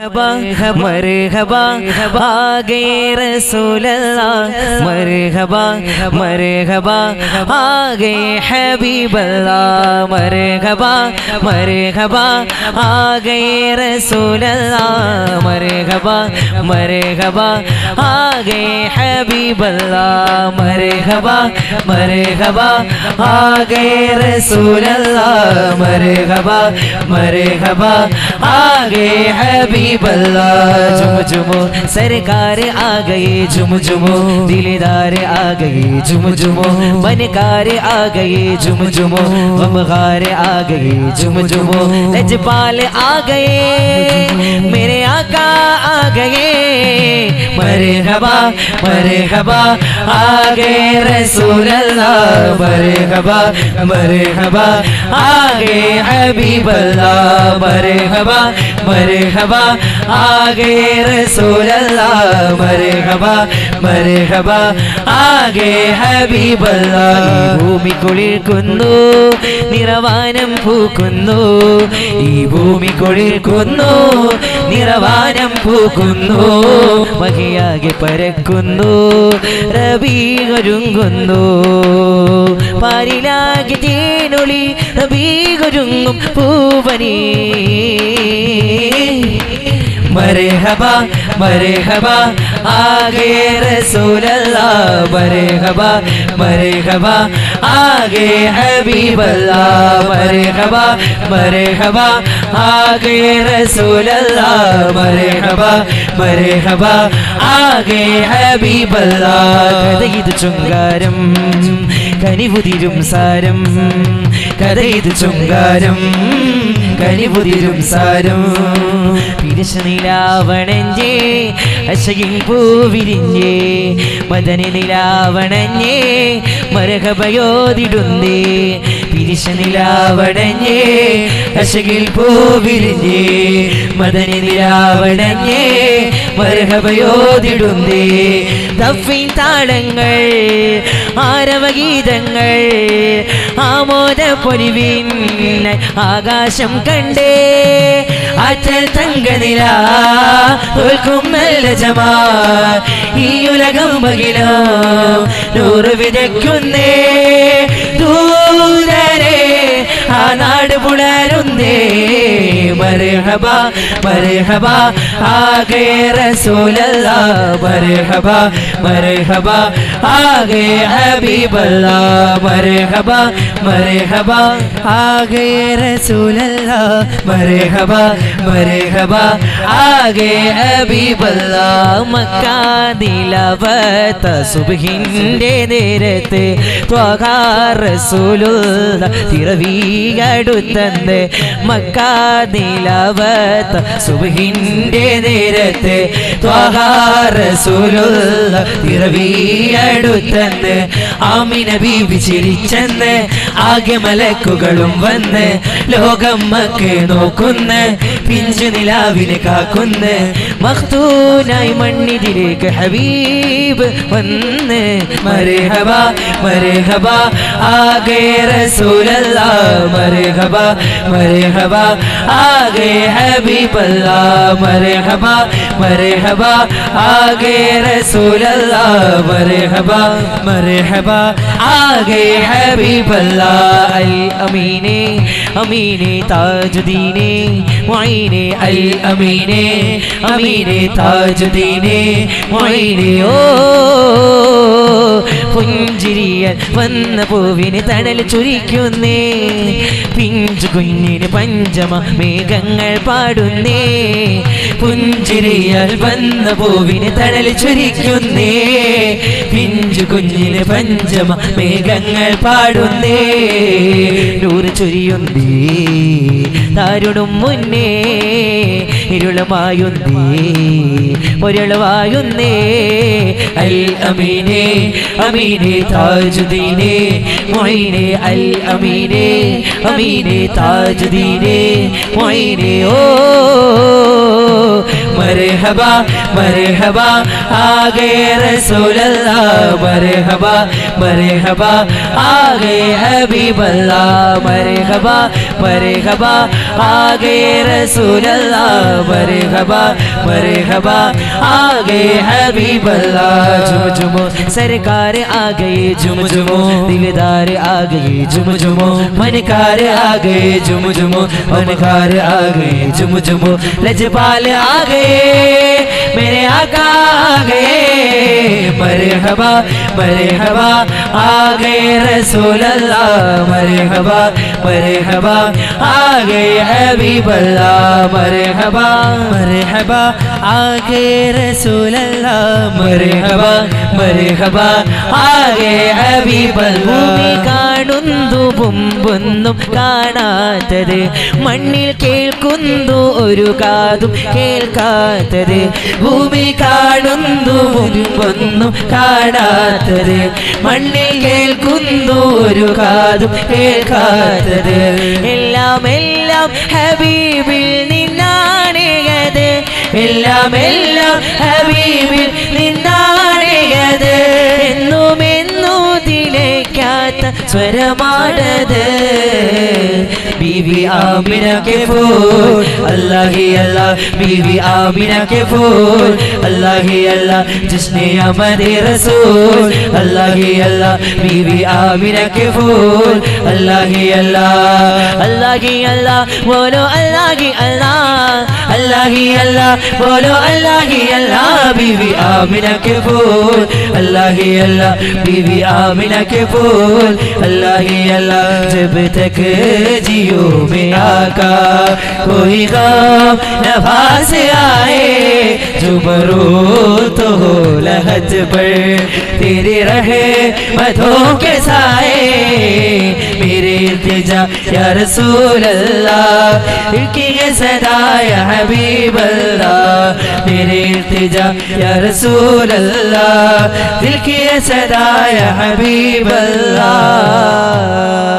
मरहबा आ गए रसूल अल्लाह, मरहबा मरहबा आ गए हबीब अल्लाह, मरहबा मरहबा आ गए रसूल अल्लाह, मरहबा मरहबा आ गए हबीब अल्लाह, मरहबा मरहबा आ गए रसूल अल्लाह, मरहबा मरहबा आ गए हबीब बल्ला। झुम झुमो सरकार आ गए, झुम झुमो दिलदार आ गए, झुम झुमो बनकार आ गए, झुम झुमो गमगार आ गए, झुम झुमो लजपाल आ गए, मेरे आका आ गए, मरहबा मरहबा आ गए रसूल अल्लाह, मरहबा मरहबा आ गए हबीब अल्लाह, मरहबा मरहबा आ गए रसूल अल्लाह, मरहबा मरहबा आ गए हबीब अल्लाह। ഈ ഭൂമി കുളിർക്കുന്നു, നിറവാനം പൂക്കുന്നു, ഈ ഭൂമി കുളിർക്കുന്നു, നിറവാനം പൂക്കുന്നു, മഹിയാകെ പരക്കുന്നു, റബീ ഒരുങ്ങുന്നു, പാരിലാകെ തേനൊളി റബീ ഒരുങ്ങും പൂവനീ, मरहबा मरहबा आ गए रसूल अल्लाह, मरहबा मरहबा आ गए हबीब अल्लाह, मरहबा मरहबा आ गए रसूल अल्लाह, मरहबा मरहबा आ गए हबीब अल्लाह। കഥയിത് ചുങ്കാരം കനിവുതിരും സാരം, കഥയിത് ചുങ്കാരം കനിവുതിരും സാരം, പിരിശനിലാവണഞ്ഞേ അശകിൻ പൂവിരിഞ്ഞേ, മദനി നിലാവണഞ്ഞേ മരഹബയോതിടുന്നേ, പിരിശനിലാവണഞ്ഞേ അശകിൽ പൂവിരിഞ്ഞേ, മദനി നിലാവണഞ്ഞേ മരഹബയോതിടുന്നേ, ദഫ്ഫിൻ താളങ്ങൾ ആരവഗീതങ്ങൾ ആമോദ പൊലിവിൻ ആകാശം കണ്ടേ, ആറ്റൽ തങ്കനില തോൽക്കും നല്ല ജമാൽ, ഈ ഉലകം മകിലും നൂറ് വിതയ്ക്കുന്നേ, ദൂരരെ ആ നാട് പുലരുന്നേ, മർഹബാ മർഹബാ ആ ഗए रसूल अल्लाह, मरहबा मरहबा आ गए हबीब अल्लाह, मरहबा मरहबा आ गए रसूल अल्लाह, मरहबा मरहबा आ गए हबीब अल्लाह। മക്ക ദിലവത്ത സുബ്ഹിന്റെ നേരത്ത് ത്വഹ റസൂലുള്ള തിറവിയടുത്തന്ന്, മക്ക ദിലവത്ത സുബ്ഹിന്റെ നേരത്ത് ത്വഹ റസൂലുള്ള തിറവിയടുത്തന്ന്, ആമിന ബീവി ചിരിച്ചെന്ന് ആകെ മലക്കുകളും വന്ന്, ലോകം മക്കെ നോക്കുന്ന പിഞ്ചു നിലാവിനെ കാക്കുന്ന, മഖ്തൂനായി മണ്ണിതിലേക്ക് ഹബീബ് വന്ന്, മർഹബാ മർഹബാ ആ ഗए रसूल अल्लाह, मरहबा मरहबा आ गए हबीब अल्लाह, मरहबा मरहबा आ गए रसूल अल्लाह, मरहबा मरहबा आ गए हबीब अल्लाह। अल अमीने अमीने ताजुद्दीने मुईने, अल अमीने अमीने ताजुद्दीने मुईने, ओ പുഞ്ചിരിയൽ വന്ന പൂവിന് തണൽ ചുരിക്കുന്നേ, പിഞ്ചു കുഞ്ഞിന് പഞ്ചമ മേഘങ്ങൾ പാടുന്നേ, പുഞ്ചിരിയൽ വന്ന പൂവിന് തണൽ ചുരിക്കുന്നേ, പിഞ്ചു കുഞ്ഞിന് പഞ്ചമ മേഘങ്ങൾ പാടുന്നേ, നൂറ് ചൊരിയുന്നേ താരുണും മുന്നേ, ഇരുളമായുന്നേ ഒരളവായുന്നേ, അൽ അമീനെ അമീനെ താജുദ്ദീനെ മുഈനെ, അൽ അമീനെ അമീനെ താജുദ്ദീനെ മുഈനെ, ഓ मरहबा मरहबा आ गए रसूल अल्लाह, मरहबा मरहबा आ गए हबीब अल्लाह मरहबा मरहबा आ गए रसूल अल्लाह मरहबा मरहबा आ गए हबीब अल्लाह झुम झुमो सरकार आ गए झुम झुमो दिलदार आ गए झुम झुमो मनकार आ गए झुम झुमो मनकार आ गए झुम झुमो लजपाल आ गए मेरे आका आ गए मरहबा मरहबा आ गए रसूल अल्लाह मरहबा मरहबा आ गए हबीब अल्लाह मरहबा मरहबा आ गए रसूल अल्लाह मरहबा मरहबा आ गए हबीब अल्लाह ഭൂമി കാണുന്നു മുമ്പൊന്നും കാണാത്തത് മണ്ണിൽ കേൾക്കുന്നു ഒരു കാതും കേൾക്കാത്തത് ഭൂമി കാണുന്നു മുമ്പൊന്നും കാണാത്തത് മണ്ണിൽ കേൾക്കുന്നു ഒരു കാതും കേൾക്കാത്തത് എല്ലാം എല്ലാം ഹബീബിൽ നിന്നാണേത് എല്ലാം എല്ലാം ഹബീബിൽ നിന്നാണേത് എന്നും എന്നും ദിലേക്കാത്ത സ്വരമാണത് बीवी आमिना के फूल अल्लाह ही अल्लाह बीवी आमिना के फूल अल्लाह ही अल्लाह जिसने आमदे रसूल अल्लाह ही अल्लाह बीवी आमिना के फूल अल्लाह ही अल्लाह बोलो अल्लाह ही अल्लाह बोलो अल्लाह ही अल्लाह बीवी आमिना के फूल अल्लाह ही अल्लाह बीवी आमिना के फूल अल्लाह ही अल्लाह जब तक जियो में आका कोई गम नफास आए जो मरो तो हो लहद पर तेरे रहे मधों के साए मेरे इल्तिजा या रसूल अल्लाह दिल की ये सदा या हबीब अल्लाह मेरे इल्तिजा या रसूल अल्लाह दिल की ये सदा या हबीब अल्लाह